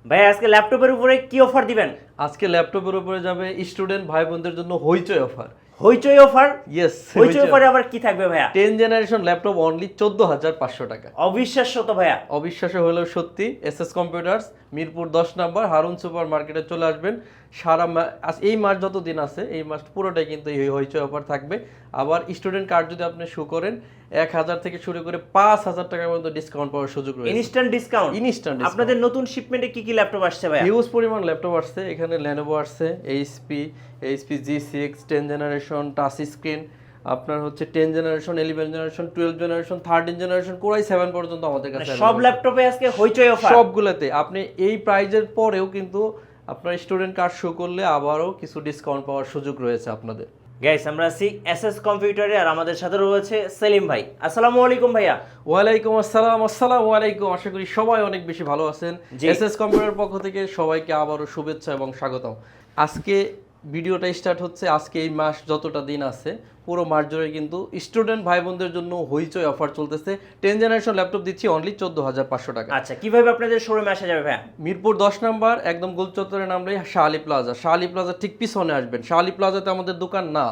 ভাই আজকে ল্যাপটপের উপরে কি অফার দিবেন? আজকে ল্যাপটপের উপরে যাবে স্টুডেন্ট ভাই বোনদের জন্য হইচই অফার। হইচই অফার? ইয়েস, হইচই অফারে আবার কি থাকবে ভাইয়া? 10 জেনারেশন ল্যাপটপ অনলি 14,500 টাকা। অবিশ্বাস্য তো ভাইয়া। অবিশ্বাস্য হলেও সত্যি। এসএস কম্পিউটার্স মিরপুর 10 নম্বর হারুন সুপার মার্কেটে চলে আসবেন। এই মাস যত দিন আছে এই মাস পুরোটাই কিন্তু এই হইচই অফার থাকবে। আবার স্টুডেন্ট কার্ড যদি আপনি শো করেন 1,000 থেকে শুরু করে 5,000 টাকা পর্যন্ত ডিসকাউন্ট পাওয়ার সুযোগ রয়েছে। Instant discount. ইনস্ট্যান্ট আপনাদের নতুন শিপমেন্টে কি কি ল্যাপটপ আসছে ভাইয়া? হিউজ পরিমাণ ল্যাপটপ আসছে। এখানে লেনোভো আসছে, HP G6 10 generation touch screen, আপনার হচ্ছে 10 generation 11 generation 12 generation 13 generation core i 7 পর্যন্ত আমাদের কাছে সব ল্যাপটপে আজকে হইচই অফার। সবগুলোতে আপনি এই প্রাইজের পরেও কিন্তু আপনার স্টুডেন্ট কার্ড শো করলে আবারও কিছু ডিসকাউন্ট পাওয়ার সুযোগ রয়েছে আপনাদের। গাইস আমরা আছি এসএস কম্পিউটারে আর আমাদের সাথে রয়েছে সেলিম ভাই। আসসালামু আলাইকুম ভাইয়া। ওয়ালাইকুম আসসালাম। আসসালামু আলাইকুম। আশা করি সবাই অনেক বেশি ভালো আছেন। জি। এসএস কম্পিউটার পক্ষ থেকে সবাইকে আবারও শুভেচ্ছা এবং স্বাগতম। আজকে ভিডিওটা স্টার্ট হচ্ছে, আজকে এই মাস যতটা দিন আছে পুরো মাস জুড়ে কিন্তু স্টুডেন্ট ভাই বোনদের জন্য হইচই অফার চলতেছে। 10 জেনারেশন ল্যাপটপ দিচ্ছি অনলি 14,500 টাকা। আচ্ছা কিভাবে আপনাদের শোরুমে আসা যাবে ভাইয়া? মিরপুর 10 নাম্বার একদম গোল চত্বরে নামলেই শাহালি প্লাজা। শাহালি প্লাজা ঠিক পিছনে আসবেন। শাহালি প্লাজাতে আমাদের দোকান না,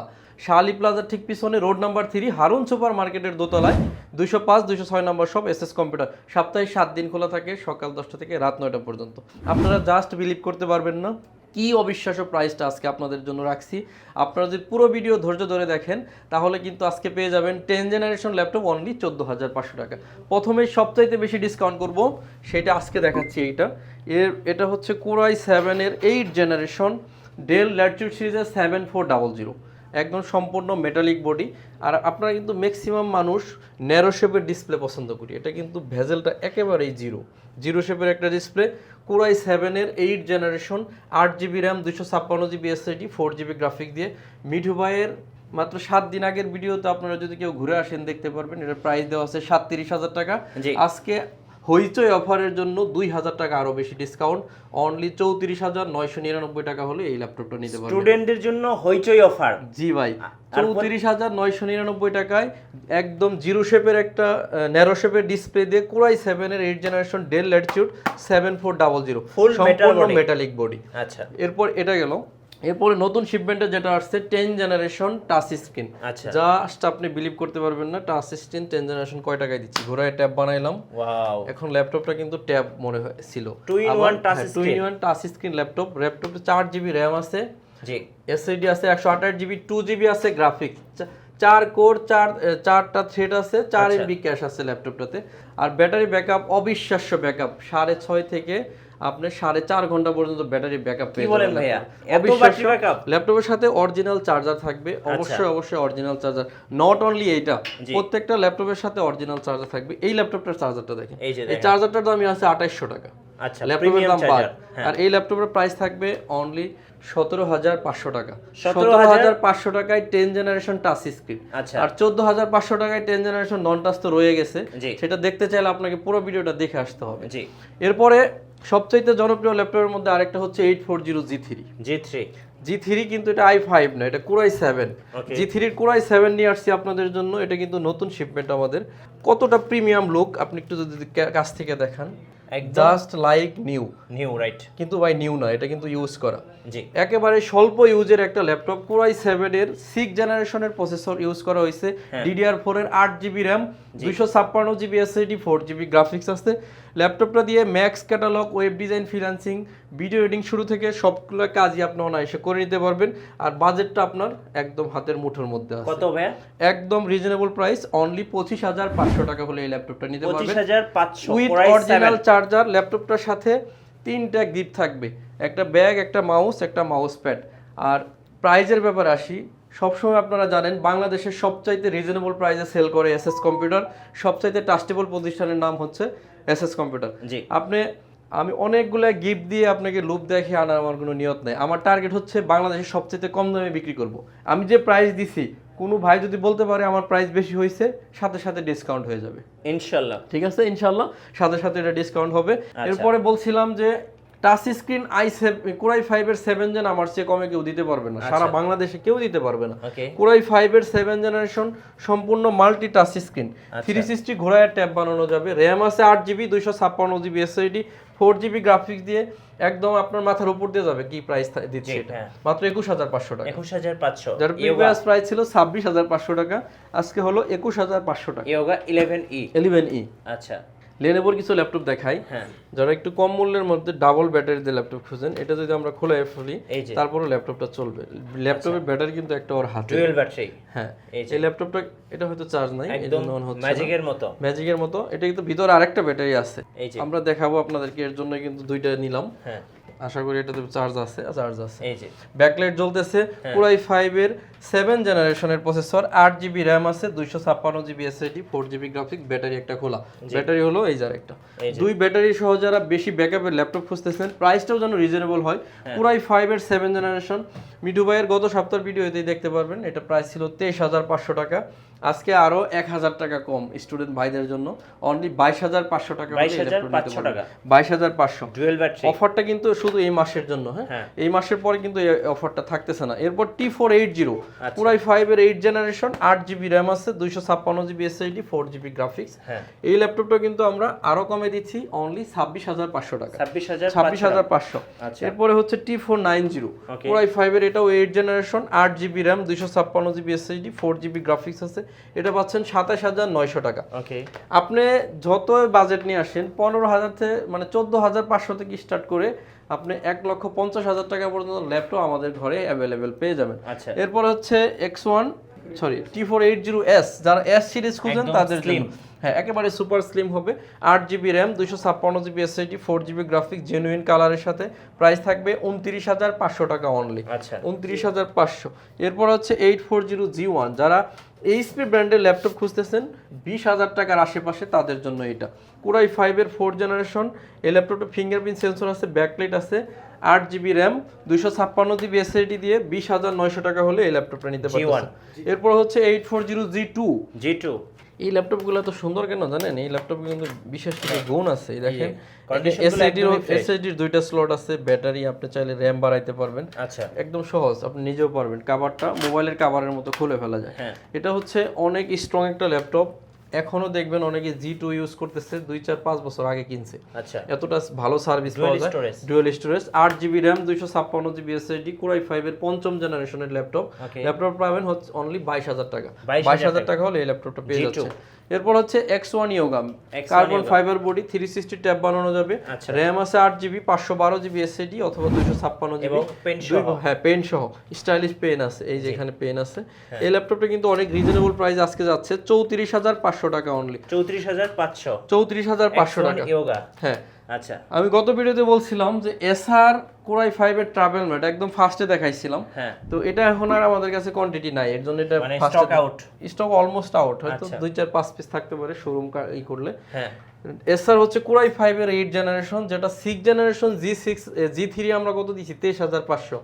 শাহালি প্লাজার ঠিক পিছনে রোড নাম্বার 3 হারুন সুপার মার্কেটের দোতলায় 205 206 নম্বর সব এসএস কম্পিউটার। সপ্তাহে 7 দিন খোলা থাকে, সকাল 10টা থেকে রাত 9টা পর্যন্ত। আপনারা জাস্ট বিলিভ করতে পারবেন না কি অবিশ্বাস্য প্রাইসটা আজকে আপনাদের জন্য রাখছি। আপনারা যদি পুরো ভিডিও ধৈর্য ধরে দেখেন তাহলে কিন্তু আজকে পেয়ে যাবেন 10 জেনারেশন ল্যাপটপ অনলি 14,500 টাকা। প্রথমে সবচাইতে বেশি ডিসকাউন্ট করব সেটা আজকে দেখাচ্ছি। এটা হচ্ছে কোরাই 7 এর 8 জেনারেশন ডেল ল্যাটিটিউড সিরিজের 7400, একদম সম্পূর্ণ মেটালিক বডি। আর আপনারা কিন্তু ম্যাক্সিমাম মানুষ ন্যারো শেপের ডিসপ্লে পছন্দ করি, এটা কিন্তু ভেজেলটা একেবারেই জিরো শেপের একটা ডিসপ্লে। কোরাই 7 এর 8 generation 8GB RAM 256GB SSD 4GB graphic দিয়ে। মিঠু ভাইয়ের মাত্র 7 দিন আগের ভিডিওতে আপনারা যদি কেউ ঘুরে আসেন দেখতে পারবেন এটার প্রাইস দেওয়া আছে 37,000 টাকা। আজকে হইচই অফারের জন্য 2,000 টাকা আরো বেশি ডিসকাউন্ট, অনলি 34,999 টাকা হলে এই ল্যাপটপটা নিতে পারবেন। স্টুডেন্টদের জন্য হইচই অফার। জি ভাই, 34,999 টাকায় একদম জিরো শেপের একটা ন্যারো শেপের ডিসপ্লে দিয়ে কোরাই 7 এর 8 জেনারেশন ডেল ল্যাটিটিউড 7400 ফুল সম্পূর্ণ মেটালিক বডি। আচ্ছা এরপর এটা গেল। এরপরে নতুন শিপমেন্টে যেটা আসছে 10 জেনারেশন টাচ স্ক্রিন। আচ্ছা জাস্ট আপনি বিলিভ করতে পারবেন না টাচ স্ক্রিন 10 জেনারেশন কয় টাকায় দিচ্ছি। ঘোড়ায় ট্যাব বানাইলাম। ওয়াও, এখন ল্যাপটপটা কিন্তু ট্যাব মনে ছিল। 2-in-1 touch to screen. In one touch screen ল্যাপটপে 4GB র্যাম আছে, জি এসএসডি আছে 128GB, 2GB আছে গ্রাফিক্স, 4 কোর 4টা থ্রেড আছে, 4 MB ক্যাশ আছে ল্যাপটপটাতে। আর ব্যাটারি ব্যাকআপ অবিশ্বাস্য ব্যাকআপ, 6.5 থেকে আপনি 4.5 ঘন্টা পর্যন্ত ব্যাটারি ব্যাকআপ পেয়ে বলেন যাবেন। ভাইয়া, এত অবিশ্বাস্য ব্যাটারি ব্যাকআপ? ল্যাপটপের সাথে অরিজিনাল চার্জার থাকবে, অবশ্যই অরিজিনাল চার্জার। নট অনলি এইটা, প্রত্যেকটা ল্যাপটপের সাথে অরিজিনাল চার্জার থাকবে। এই ল্যাপটপটার চার্জারটা দেখেন, এই চার্জারটার দামই আছে 2,800 টাকা। আচ্ছা ল্যাপটপের দাম বাদ। হ্যাঁ। আর এই ল্যাপটপের প্রাইস থাকবে অনলি 17,500 টাকা। 17,500 টাকায় 10 জেনারেশন টাচ স্ক্রিন। আচ্ছা আর 14,500 টাকায় 10 জেনারেশন নন টাচ তো রয়ে গেছে, সেটা দেখতে চাইলে আপনাকে পুরো ভিডিওটা দেখে আসতে হবে। জি এরপরে সবচাইতে জনপ্রিয় ল্যাপটপের মধ্যে আরেকটা হচ্ছে 840 G3 কিন্তু এটা i5 না, এটা কোরাই 7। G3 এর কোরাই 7 নিয়ে আসছি আপনাদের জন্য। এটা কিন্তু নতুন শিপমেন্ট আমাদের। কতটা প্রিমিয়াম লুক আপনি একটু যদি কাছ থেকে দেখান, জাস্ট লাইক নিউ রাইট। কিন্তু ভাই নিউ না, এটা কিন্তু ইউজ করা। জি একেবারে স্বল্প ইউজের একটা ল্যাপটপ। কোরাই 7 এর 6 জেনারেশনের প্রসেসর ইউজ করা হয়েছে, DDR4 এর 8GB RAM 256GB SSD 4GB graphics আছে। ল্যাপটপটা দিয়ে max catalogue, web design, freelancing, video editing শুরু থেকে সবগুলো কাজই আপনি অনায়াসে করে নিতে পারবেন। আর বাজেটটা আপনার একদম হাতের মুঠোর মধ্যে আছে। কত ভাইয়া? একদম রিজনেবল প্রাইস, অনলি 25,500 টাকা হলে এই ল্যাপটপটা নিতে পারবেন 25,500 উইথ অরিজিনাল চার্জার। ল্যাপটপটার সাথে 3টা গিফট থাকবে, একটা ব্যাগ, একটা মাউস, একটা মাউস প্যাড। আর প্রাইজের ব্যাপারে আসি, সবসময় আপনারা জানেন বাংলাদেশের সবচাইতে রিজনেবল প্রাইসে সেল করে এসএস কম্পিউটার। সবচাইতে ট্রাস্টেবল প্রতিষ্ঠানের নাম হচ্ছে এসএস কম্পিউটার। আমি অনেকগুলো গিফট দিয়ে আপনাকে লুপ দেখে আনার আমার কোনো নিয়ত নেই। আমার টার্গেট হচ্ছে বাংলাদেশের সবচাইতে কম দামে বিক্রি করব। আমি যে প্রাইস দিছি, কোনো ভাই যদি বলতে পারে আমার প্রাইস বেশি হয়েছে, সাথে সাথে ডিসকাউন্ট হয়ে যাবে ইনশাআল্লাহ। ঠিক আছে, ইনশাআল্লাহ সাথে সাথে এটা ডিসকাউন্ট হবে। এরপরে বলছিলাম যে টাচ স্ক্রিন কোরাই 5 এর 7 জেন আমার চেয়ে কমে কেউ দিতে পারবে না, সারা বাংলাদেশে কেউ দিতে পারবে না। কোরাই 5 এর 7 জেনারেশন সম্পূর্ণ মাল্টি টাচ স্ক্রিন, 360 ঘোরায় ট্যাব বানানো যাবে। র‍্যাম আছে 8GB, 256GB SSD, 4GB graphics দিয়ে একদম আপনার মাথার উপর দিয়ে যাবে। কি প্রাইস দিচ্ছে এটা? মাত্র 21500 টাকা। 21500, যার প্রিভিয়াস প্রাইস ছিল 26500 টাকা, আজকে হলো 21500 টাকা। Yoga 11E। 11E। আচ্ছা, লেনোভোর কিছু ল্যাপটপ দেখাই। যারা একটু কম মূল্যের মধ্যে ডাবল ব্যাটারি দিয়ে ল্যাপটপ খুঁজেন, এটা যদি আমরা খুলে ফেলি তারপরে ল্যাপটপটা চলবে। ল্যাপটপের ব্যাটারি কিন্তু একটা ওর হাতে, ডুয়াল ব্যাটারি। হ্যাঁ, এই ল্যাপটপটা এটা হয়তো চার্জ নাই, এজন্য অন হচ্ছে না। ম্যাজিকের মতো এটা কিন্তু ভিতরে আরেকটা ব্যাটারি আছে, আমরা দেখাবো আপনাদেরকে। এর জন্য কিন্তু দুইটা নিলাম, আশা করি এটাতে চার্জ আছে। এই যে ব্যাকলাইট জ্বলতেছে। কোরাই 5 এর 7 জেনারেশনের প্রসেসর, 8GB র‍্যাম আছে, 256GB SSD, 4GB graphics, battery একটা খোলা। ব্যাটারি হলো এই যার একটা, দুই ব্যাটারি সহ যারা বেশি ব্যাকআপের ল্যাপটপ খুঁজতেছেন, প্রাইসটাও যেন রিজনেবল হয়। কোরাই 5 এর 7 জেনারেশন মিঠু ভাইয়ের গত সপ্তাহের ভিডিওতেই দেখতে পারবেন, এটা প্রাইস ছিল 23500 টাকা, আজকে আরো 1000 টাকা কম স্টুডেন্ট ভাইদের জন্য, অনলি 22500 টাকা। 22500 ডুয়াল ব্যাটারি অফারটা কিন্তু শুধু এই মাসের জন্য। হ্যাঁ, এই মাসের পরে কিন্তু এই অফারটা থাকতেছে না। এরপর T480 কোরাই 5 এর 8 জেনারেশন, 8GB র‍্যাম আছে, 256GB এসএসডি, 4GB গ্রাফিক্স। এই ল্যাপটপটা কিন্তু আমরা আরো কমে দিচ্ছি, অনলি 26500 টাকা। 26500। এরপরে হচ্ছে T490 কোরাই 5 এর, এটাও 8 generation, 8GB RAM, 256GB SSD, 4GB graphics আছে, এটা পাচ্ছেন 27900 টাকা। আপনি যত বাজেট নিয়ে আসেন, 15000 থেকে মানে 14500 থেকে স্টার্ট করে আপনি 1,50,000 টাকা পর্যন্ত ল্যাপটপ আমাদের ঘরে অ্যাভেলেবেল পেয়ে যাবেন। এরপর হচ্ছে T480S, যারা S সিরিজ খুঁজেন তাদের জন্য, হ্যাঁ, একেবারে সুপার স্লিম হবে। 8GB RAM, 256GB SSD, 4GB graphics, genuine কালারের সাথে, প্রাইস থাকবে 29500 টাকা অনলি। 29500। এরপর হচ্ছে 840G1, যারা এইচপি ব্র্যান্ডের ল্যাপটপ খুঁজতেছেন 20000 টাকার আশেপাশে, তাদের জন্য এটা। কোরাই 5 এর 4 জেনারেশন, এই ল্যাপটপটা ফিঙ্গারপ্রিন্ট সেন্সর আছে, ব্যাকলাইট আছে, 8GB র‍্যাম, 256GB এসএসডি দিয়ে 20900 টাকা হলে এই ল্যাপটপটা নিতে পারবেন। এরপর হচ্ছে 840G2। এই ল্যাপটপগুলো তো সুন্দর কেন জানেন? এই ল্যাপটপে কিন্তু বিশেষ কিছু গুণ আছে। এই দেখেন, এসএসডির দুইটা স্লট আছে, ব্যাটারি, আপনি চাইলে র‍্যাম বাড়াইতে পারবেন। একদম সহজ, আপনি নিজেও পারবেন। কভারটা মোবাইলের কভারের মতো খুলে ফেলা যায়। এটা হচ্ছে অনেক স্ট্রং একটা ল্যাপটপ, এখনো দেখবেন অনেকে G2 ইউজ করতেছে, 2-4-5 বছর আগে কিনছে। এতটা ভালো সার্ভিস পাওয়া যায়। Dual storage, 8GB RAM, 256GB SSD, core i 5 এর 5ম জেনারেশনের ল্যাপটপ পাবেন হচ্ছে অনলি 22000 টাকা। 22000 টাকা হলে এই ল্যাপটপটা পেয়ে যাচ্ছে। এরপর হচ্ছে X1 yoga, carbon fibre body, 360 tab বানানো যাবে। র‍্যাম আছে 8GB, 512GB এসএসডি অথবা 256GB, হ্যাঁ, পেন সহ, স্টাইলিশ পেন আছে, এই যে এখানে পেন আছে। এই ল্যাপটপটা কিন্তু অনেক রিজনেবল প্রাইস আজকে যাচ্ছে 34500 টাকা অনলি। 34500 টাকা ইয়োগা। হ্যাঁ, আচ্ছা, আমি গত ভিডিওতে বলছিলাম যে এসআর কোরাই 5 এর ট্রাভেল ম্যাট একদম ফার্স্টে দেখাইছিলাম, তো এটা এখন আর আমাদের কাছে কোয়ান্টিটি নাই, এর জন্য এটা স্টক অলমোস্ট আউট, হয়তো 2-4-5 পিস থাকতে পারে শোরুম ই করলে। এসআর হচ্ছে কোরাই 5 এর 8 জেনারেশন, যেটা 6 জেনারেশন G3 আমরা কত দিছি? 23500।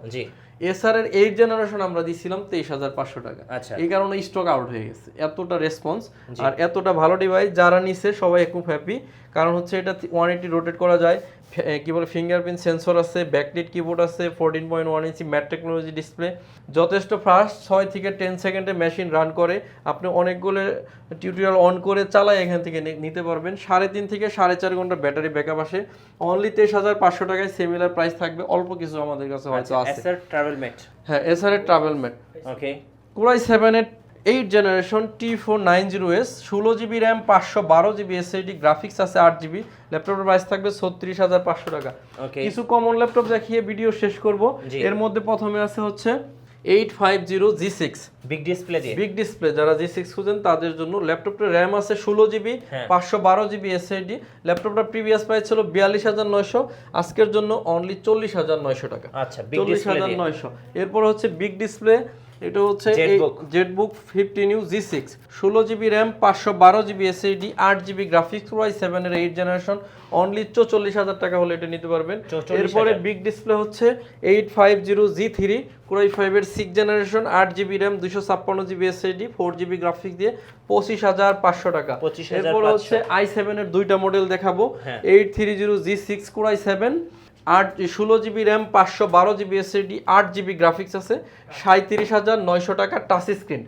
এসআর এর 8 জেনারেশন আমরা দিছিলাম 23500 টাকা। এই কারণে স্টক আউট হয়ে গেছে। এতটা রেসপন্স আর এতটা ভালো ডিভাইস, যারা নিছে সবাই খুব হ্যাপি, কারণ হচ্ছে এটা 180 রোটেট করা যায়, কি বলে ফিঙ্গারপ্রিন্ট সেন্সর আছে, ব্যাকলিট কিবোর্ড আছে, 14.1 ইঞ্চি ম্যাট টেকনোলজি ডিসপ্লে, যথেষ্ট ফাস্ট, 6 থেকে 10 সেকেন্ডে মেশিন রান করে। আপনি অনেকগুলো টিউটোরিয়াল অন করে চালাই এখান থেকে নিতে পারবেন। 3.5 থেকে 4.5 ঘন্টা ব্যাটারি ব্যাকআপ আসে। অনলি 23500 টাকায় সিমিলার প্রাইস থাকবে, অল্প কিছু আমাদের কাছে হয়তো আছে। এসআর ট্রাভেল ম্যাট, হ্যাঁ, এসআর এর ট্রাভেল ম্যাট। কোরাই 7 এর 8 generation, T490S, 16GB RAM, 512GB SSD, graphics আছে 8GB, ল্যাপটপের প্রাইস থাকবে 36500 টাকা। কিছু কমন ল্যাপটপ দেখিয়ে ভিডিও শেষ করব। এর মধ্যে প্রথমে আছে হচ্ছে 850G6, বিগ ডিসপ্লে, যারা G6 খুঁজেন তাদের জন্য। ল্যাপটপটার র‍্যাম আছে 16GB, 512GB SSD. ল্যাপটপটার previous price ছিল 42900, আজকের জন্য অনলি 40900 টাকা। 40900। এরপর হচ্ছে বিগ ডিসপ্লে, এটা হচ্ছে Jetbook 15U G6, 16GB RAM, 512GB SSD, 8GB graphics, core i 7 এর 8 জেনারেশন, অনলি 44000 টাকা হলে এটা নিতে পারবেন। এরপরে বিগ ডিসপ্লে হচ্ছে 850G3, কোরাই 5 এর 6 generation, 8GB RAM, 256GB SSD, 4GB graphics দিয়ে 25500 টাকা। এরপর হচ্ছে i7 এর দুইটা মডেল দেখাবো। 830G6 core i 7, 16 GB RAM, 512 GB SSD, 8 GB graphics আছে, 37,900 টাকা টাচ স্ক্রিন।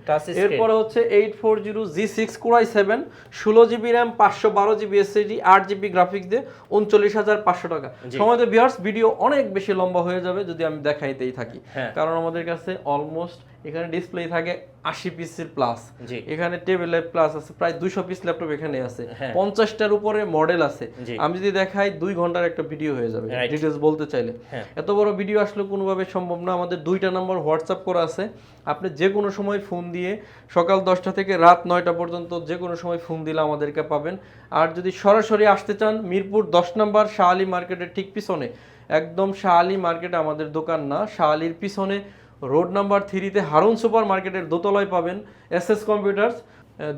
এরপরে হচ্ছে 840G6 Core i7, 16 GB RAM, 512 GB SSD, 8 GB graphics দিয়ে 39,500 টাকা। সময় ভিউয়ার্স, ভিডিও অনেক বেশি লম্বা হয়ে যাবে যদি আমি দেখাইতেই থাকি, কারণ আমাদের কাছে অলমোস্ট এখানে ডিসপ্লে থাকে 80 পিসের প্লাস, এখানে টেবিল ল্যাপ প্লাস আছে প্রায় 200 পিস ল্যাপটপ এখানে আছে, 50টার উপরে মডেল আছে। আমি যদি দেখাই 2 ঘন্টার একটা ভিডিও হয়ে যাবে ডিটেইলস বলতে চাইলে। এত বড় ভিডিও আসলে কোনোভাবে সম্ভব না। আমাদের 2টা নাম্বার হোয়াটসঅ্যাপ করা আছে, আপনি যে কোনো সময় ফোন দিয়ে সকাল 10টা থেকে রাত 9টা পর্যন্ত যে কোনো সময় ফোন দিলে আমাদেরকে পাবেন। আর যদি সরাসরি আসতে চান, মিরপুর 10 নাম্বার শাহ আলী মার্কেটের ঠিক পিছনে, একদম শাহ আলী মার্কেটে আমাদের দোকান না, শাহ আলীর পিছনে রোড নাম্বার 3-তে হারুন সুপার মার্কেটের দোতলায় পাবেন এসএস কম্পিউটার্স,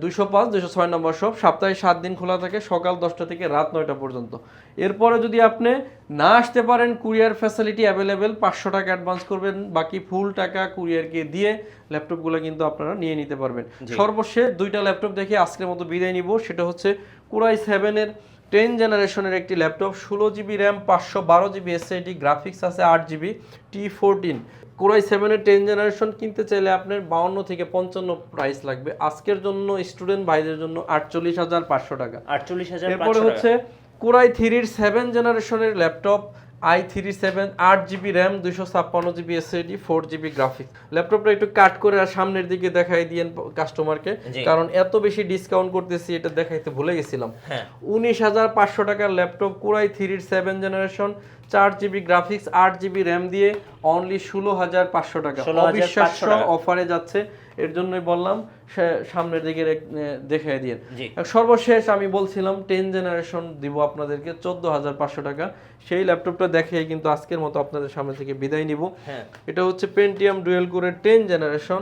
205 206 নম্বর শপ। সপ্তাহে 7 দিন খোলা থাকে, সকাল 10টা থেকে রাত 9টা পর্যন্ত। এরপরে যদি আপনি না আসতে পারেন, কুরিয়ার ফ্যাসিলিটি অ্যাভেলেবেল, 500 টাকা অ্যাডভান্স করবেন, বাকি ফুল টাকা কুরিয়ারকে দিয়ে ল্যাপটপগুলো কিন্তু আপনারা নিয়ে নিতে পারবেন। সর্বশেষ 2টা ল্যাপটপ দেখে আজকের মতো বিদায় নিব। সেটা হচ্ছে Core i7-এর 10 জেনারেশনের একটি laptop, 16 GB RAM, 512 GB SSD, graphics আছে 8 জিবি, T14। Core i7-এর 10 জেনারেশন কিনতে চাইলে আপনার 52 থেকে 55 প্রাইস লাগবে। আজকের জন্য স্টুডেন্ট ভাইদের জন্য 48,500 টাকা। 48,500। এরপরে হচ্ছে Core i3-এর 7 জেনারেশনের laptop, i3 7, 8 GB RAM, 256 GB SSD, 4 GB graphics. ল্যাপটপটা একটু কাট করে আর সামনের দিকে দেখাই দিয়েন কাস্টমারকে, কারণ এত বেশি ডিসকাউন্ট করতেছি, এটা দেখাইতে ভুলে গেছিলাম। 19,500 টাকার laptop, Core i3-এর 7 generation, 4 GB graphics, 8 GB RAM দিয়ে অনলি 16,500 টাকা। অবিশ্বাস্য অফারে যাচ্ছে, এর জন্যই বললাম সামনের দিকে দেখাই দিয়ে। সর্বশেষ আমি বলছিলাম 10 জেনারেশন দিব আপনাদেরকে 14,500 টাকা। সেই ল্যাপটপটা দেখিয়ে কিন্তু আজকের মতো আপনাদের সামনে থেকে বিদায় নিব। এটা হচ্ছে পেন্টিয়াম ডুয়েল কোরের 10 জেনারেশন,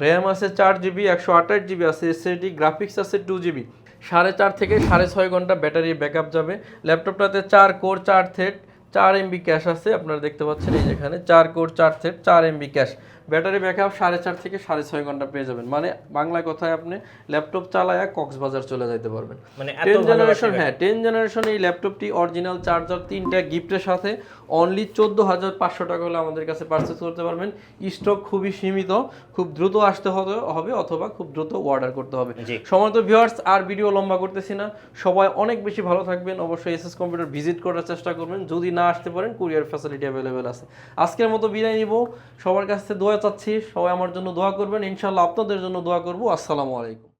র্যাম আছে 4 জিবি, 128 জিবি আছে এসএসডি, গ্রাফিক্স আছে 2 জিবি, 4.5 থেকে 6.5 ঘন্টা ব্যাটারি ব্যাকআপ যাবে। ল্যাপটপটাতে 4 কোর 4 থ্রেড, 4 এমবি ক্যাশ আছে, আপনারা দেখতে পাচ্ছেন এই যেখানে 4 core 4 thread, 4 MB cash, battery backup 4.5 থেকে 6.5 ঘন্টা পেয়ে যাবেন। মানে বাংলা কথায় আপনি ল্যাপটপ চালায়া কক্সবাজার চলে যেতে পারবেন। মানে 10 জেনারেশন, 10 জেনারেশন এই ল্যাপটপটি অরিজিনাল চার্জার 3টা গিফটের সাথে অনলি 14,500 টাকা হলে আমাদের কাছে পারচেজ করতে পারবেন। স্টক খুবই সীমিত, খুব দ্রুত আসতে হবে অথবা খুব দ্রুত অর্ডার করতে হবে। সম্মানিত ভিউয়ার্স, আর ভিডিও লম্বা করতেছি না, সবাই অনেক বেশি ভালো থাকবেন। অবশ্যই এসএস কম্পিউটার ভিজিট করার চেষ্টা করবেন। যদি না আসতে পারেন, কুরিয়ার ফ্যাসিলিটি অ্যাভেলেবেল আছে। আজকের মতো বিদায় নিব, সবার কাছে দোয়া চাচ্ছি, সবাই আমার জন্য দোয়া করবেন, ইনশাআল্লাহ আপনাদের জন্য দোয়া করব। আসসালামু আলাইকুম।